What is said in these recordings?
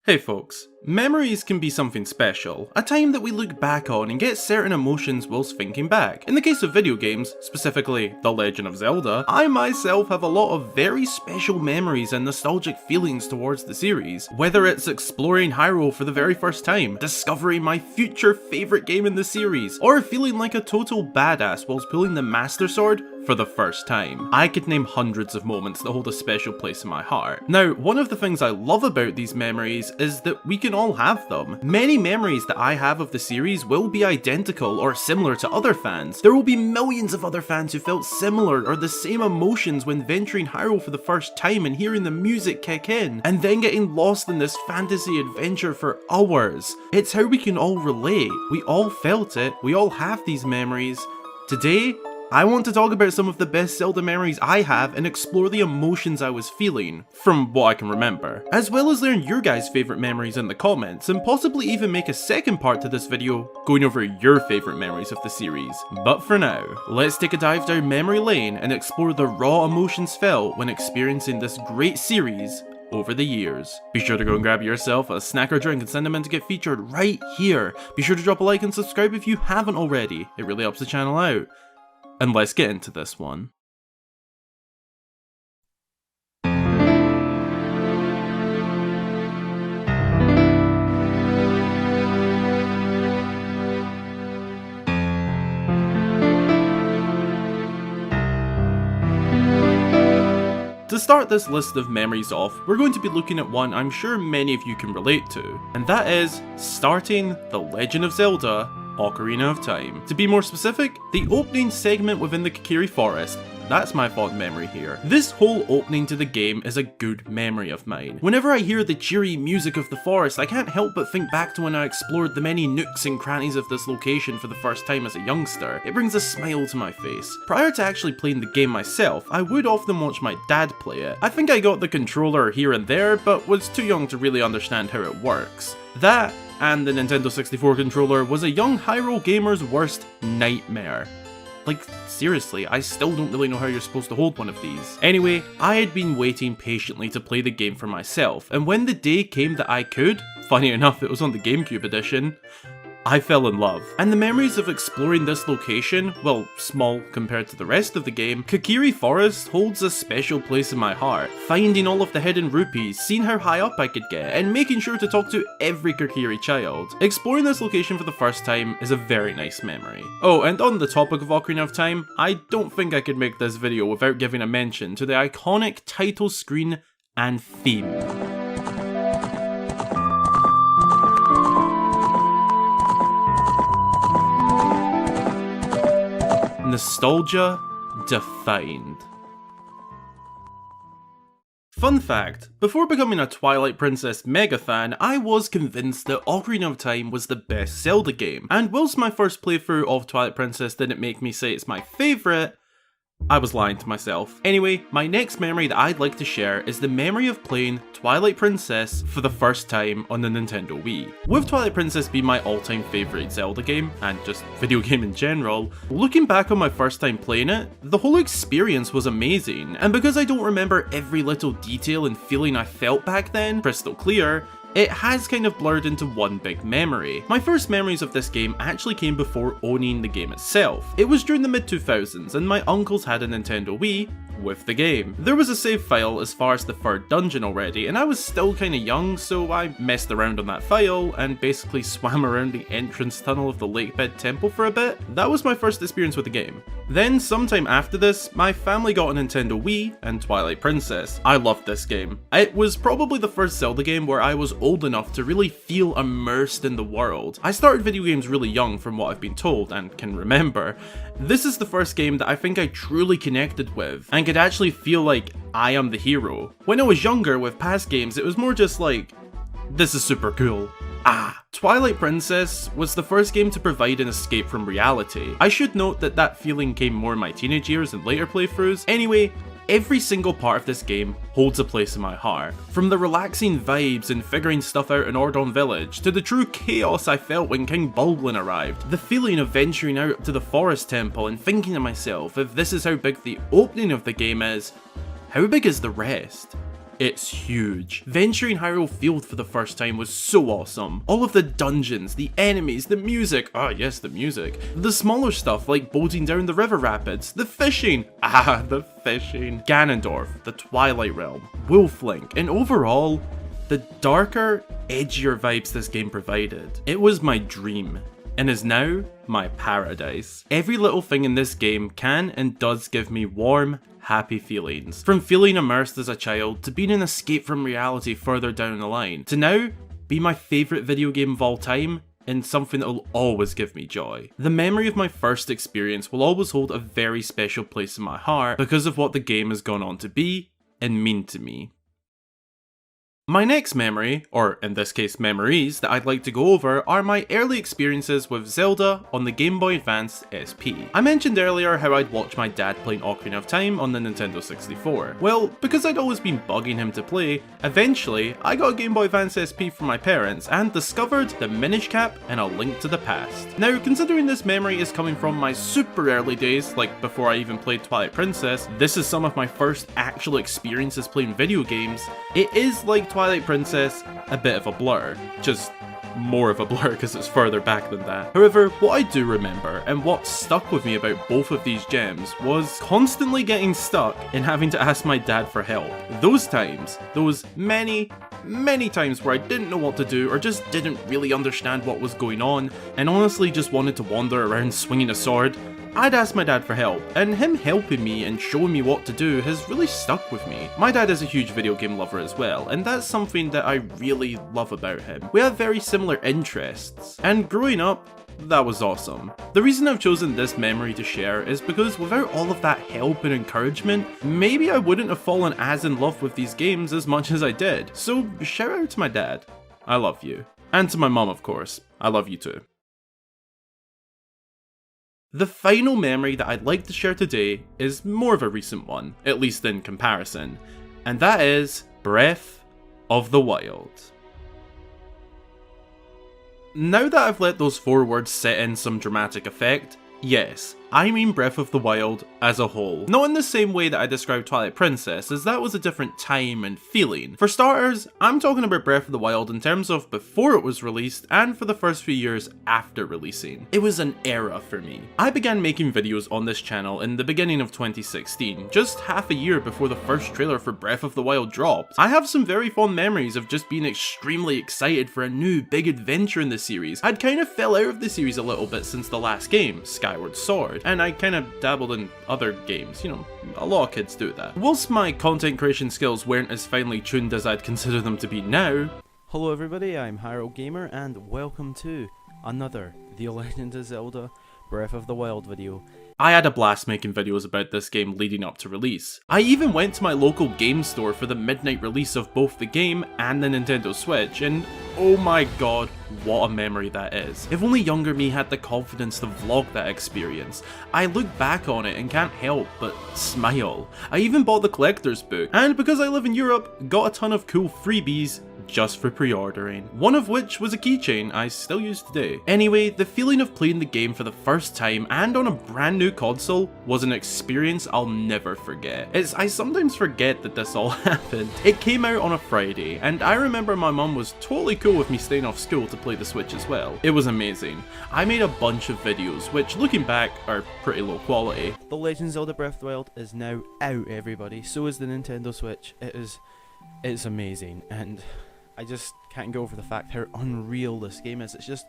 Hey folks, memories can be something special, a time that we look back on and get certain emotions whilst thinking back. In the case of video games, specifically The Legend of Zelda, I myself have a lot of very special memories and nostalgic feelings towards the series. Whether it's exploring Hyrule for the very first time, discovering my future favourite game in the series, or feeling like a total badass whilst pulling the Master Sword for the first time. I could name hundreds of moments that hold a special place in my heart. Now, one of the things I love about these memories is that we can all have them. Many memories that I have of the series will be identical or similar to other fans. There will be millions of other fans who felt similar or the same emotions when venturing Hyrule for the first time and hearing the music kick in, and then getting lost in this fantasy adventure for hours. It's how we can all relate. We all felt it. We all have these memories. Today, I want to talk about some of the best Zelda memories I have and explore the emotions I was feeling, from what I can remember, as well as learn your guys' favourite memories in the comments, and possibly even make a second part to this video going over your favourite memories of the series. But for now, let's take a dive down memory lane and explore the raw emotions felt when experiencing this great series over the years. Be sure to go and grab yourself a snack or drink and send them in to get featured right here. Be sure to drop a like and subscribe if you haven't already, it really helps the channel out. And let's get into this one. To start this list of memories off, we're going to be looking at one I'm sure many of you can relate to, and that is starting The Legend of Zelda Ocarina of Time. To be more specific, the opening segment within the Kokiri Forest. That's my fond memory here. This whole opening to the game is a good memory of mine. Whenever I hear the cheery music of the forest, I can't help but think back to when I explored the many nooks and crannies of this location for the first time as a youngster. It brings a smile to my face. Prior to actually playing the game myself, I would often watch my dad play it. I think I got the controller here and there, but was too young to really understand how it works. That, and the Nintendo 64 controller, was a young Hyrule gamer's worst nightmare. Like, seriously, I still don't really know how you're supposed to hold one of these. Anyway, I had been waiting patiently to play the game for myself, and when the day came that I could, funny enough it was on the GameCube edition, I fell in love. And the memories of exploring this location, well, small compared to the rest of the game, Kokiri Forest holds a special place in my heart. Finding all of the hidden rupees, seeing how high up I could get, and making sure to talk to every Kokiri child. Exploring this location for the first time is a very nice memory. Oh, and on the topic of Ocarina of Time, I don't think I could make this video without giving a mention to the iconic title screen and theme. Nostalgia defined. Fun fact, before becoming a Twilight Princess mega fan, I was convinced that Ocarina of Time was the best Zelda game, and whilst my first playthrough of Twilight Princess didn't make me say it's my favourite, I was lying to myself. Anyway, my next memory that I'd like to share is the memory of playing Twilight Princess for the first time on the Nintendo Wii. With Twilight Princess being my all-time favourite Zelda game, and just video game in general, looking back on my first time playing it, the whole experience was amazing, and because I don't remember every little detail and feeling I felt back then crystal clear, it has kind of blurred into one big memory. My first memories of this game actually came before owning the game itself. It was during the mid-2000s and my uncles had a Nintendo Wii with the game. There was a save file as far as the third dungeon already, and I was still kinda young, so I messed around on that file and basically swam around the entrance tunnel of the Lakebed Temple for a bit. That was my first experience with the game. Then, sometime after this, my family got a Nintendo Wii and Twilight Princess. I loved this game. It was probably the first Zelda game where I was old enough to really feel immersed in the world. I started video games really young from what I've been told and can remember. This is the first game that I think I truly connected with and could actually feel like I am the hero. When I was younger with past games, it was more just like, this is super cool. Twilight Princess was the first game to provide an escape from reality. I should note that that feeling came more in my teenage years and later playthroughs. Anyway, every single part of this game holds a place in my heart. From the relaxing vibes and figuring stuff out in Ordon Village, to the true chaos I felt when King Baldwin arrived, the feeling of venturing out to the Forest Temple and thinking to myself, if this is how big the opening of the game is, how big is the rest? it's huge. Venturing Hyrule Field for the first time was so awesome. All of the dungeons, the enemies, the music, ah yes, the music. The smaller stuff like boating down the river rapids, the fishing, the fishing. Ganondorf, the Twilight Realm, Wolflink, and overall, the darker, edgier vibes this game provided. It was my dream, and is now my paradise. Every little thing in this game can and does give me warm, happy feelings. From feeling immersed as a child, to being an escape from reality further down the line, to now be my favourite video game of all time, and something that will always give me joy. The memory of my first experience will always hold a very special place in my heart because of what the game has gone on to be and mean to me. My next memory, or in this case memories, that I'd like to go over are my early experiences with Zelda on the Game Boy Advance SP. I mentioned earlier how I'd watch my dad playing Ocarina of Time on the Nintendo 64. Well, because I'd always been bugging him to play, eventually I got a Game Boy Advance SP from my parents and discovered the Minish Cap and A Link to the Past. Now, considering this memory is coming from my super early days, like before I even played Twilight Princess, this is some of my first actual experiences playing video games, it is like Twilight Princess, a bit of a blur. Just more of a blur because it's further back than that. However, what I do remember, and what stuck with me about both of these gems, was constantly getting stuck and having to ask my dad for help. Those times, those many times where I didn't know what to do or just didn't really understand what was going on, and honestly just wanted to wander around swinging a sword, I'd ask my dad for help, and him helping me and showing me what to do has really stuck with me. My dad is a huge video game lover as well, and that's something that I really love about him. We have very similar interests, and growing up, that was awesome. The reason I've chosen this memory to share is because without all of that help and encouragement, maybe I wouldn't have fallen as in love with these games as much as I did. So shout out to my dad, I love you. And to my mom, of course, I love you too. The final memory that I'd like to share today is more of a recent one, at least in comparison, and that is Breath of the Wild. Now that I've let those 4 words set in some dramatic effect, yes, I mean Breath of the Wild as a whole. Not in the same way that I described Twilight Princess, as that was a different time and feeling. For starters, I'm talking about Breath of the Wild in terms of before it was released and for the first few years after releasing. It was an era for me. I began making videos on this channel in the beginning of 2016, just half a year before the first trailer for Breath of the Wild dropped. I have some very fond memories of just being extremely excited for a new big adventure in the series. I'd kind of fell out of the series a little bit since the last game, Skyward Sword, and I kind of dabbled in other games, you know, a lot of kids do that. Whilst my content creation skills weren't as finely tuned as I'd consider them to be now. Hello everybody, I'm Hyrule Gamer and welcome to another The Legend of Zelda Breath of the Wild video. I had a blast making videos about this game leading up to release. I even went to my local game store for the midnight release of both the game and the Nintendo Switch, and oh my god, what a memory that is. If only younger me had the confidence to vlog that experience. I look back on it and can't help but smile. I even bought the collector's book, and because I live in Europe, got a ton of cool freebies just for pre-ordering. One of which was a keychain I still use today. Anyway, the feeling of playing the game for the first time and on a brand new console was an experience I'll never forget. I sometimes forget that this all happened. It came out on a Friday, and I remember my mum was totally cool with me staying off school to play the Switch as well. It was amazing. I made a bunch of videos, which looking back are pretty low quality. The Legend of Zelda Breath of the Wild is now out, everybody. So is the Nintendo Switch. It's amazing, and I just can't get over the fact how unreal this game is. It's just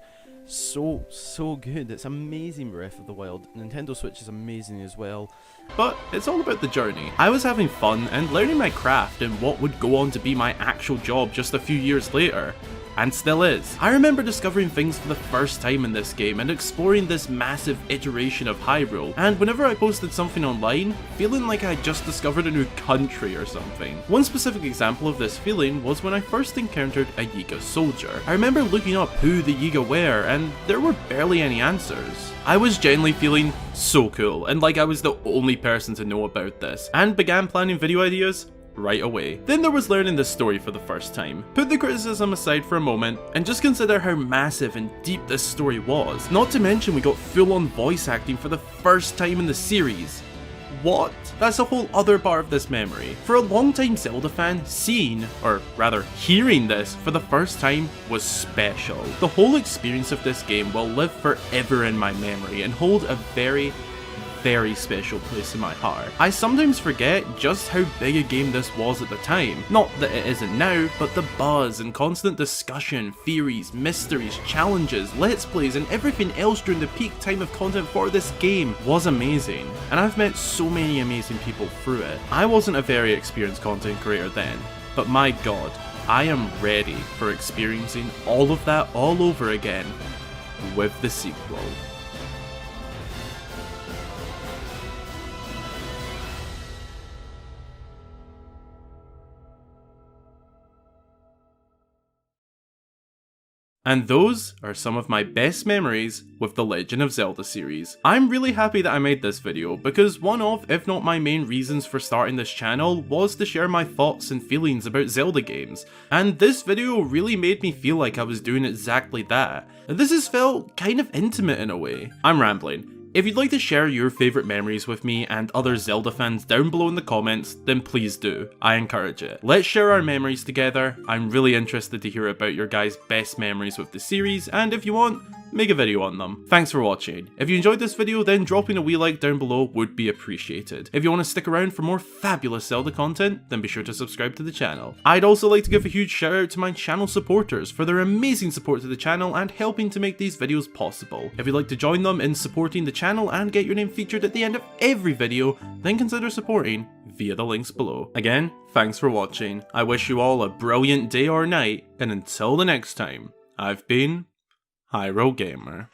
so good. It's amazing, Breath of the Wild. Nintendo Switch is amazing as well. But it's all about the journey. I was having fun and learning my craft in what would go on to be my actual job just a few years later. And still is. I remember discovering things for the first time in this game and exploring this massive iteration of Hyrule, and whenever I posted something online, feeling like I had just discovered a new country or something. One specific example of this feeling was when I first encountered a Yiga soldier. I remember looking up who the Yiga were, and there were barely any answers. I was genuinely feeling so cool, and like I was the only person to know about this, and began planning video ideas right away. Then there was learning this story for the first time. Put the criticism aside for a moment and just consider how massive and deep this story was. Not to mention we got full-on voice acting for the first time in the series. What? That's a whole other part of this memory. For a long-time Zelda fan, seeing, or rather hearing this for the first time was special. The whole experience of this game will live forever in my memory and hold a very special place in my heart. I sometimes forget just how big a game this was at the time. Not that it isn't now, but the buzz and constant discussion, theories, mysteries, challenges, let's plays and everything else during the peak time of content for this game was amazing. And I've met so many amazing people through it. I wasn't a very experienced content creator then, but my god, I am ready for experiencing all of that all over again with the sequel. And those are some of my best memories with the Legend of Zelda series. I'm really happy that I made this video because one of, if not my main reasons for starting this channel was to share my thoughts and feelings about Zelda games. And this video really made me feel like I was doing exactly that. This has felt kind of intimate in a way. I'm rambling. If you'd like to share your favourite memories with me and other Zelda fans down below in the comments, then please do. I encourage it. Let's share our memories together. I'm really interested to hear about your guys' best memories with the series, and if you want, make a video on them. Thanks for watching. If you enjoyed this video, then dropping a wee like down below would be appreciated. If you want to stick around for more fabulous Zelda content, then be sure to subscribe to the channel. I'd also like to give a huge shout out to my channel supporters for their amazing support to the channel and helping to make these videos possible. If you'd like to join them in supporting the channel and get your name featured at the end of every video, then consider supporting via the links below. Again, thanks for watching. I wish you all a brilliant day or night, and until the next time, I've been Hyrule Gamer.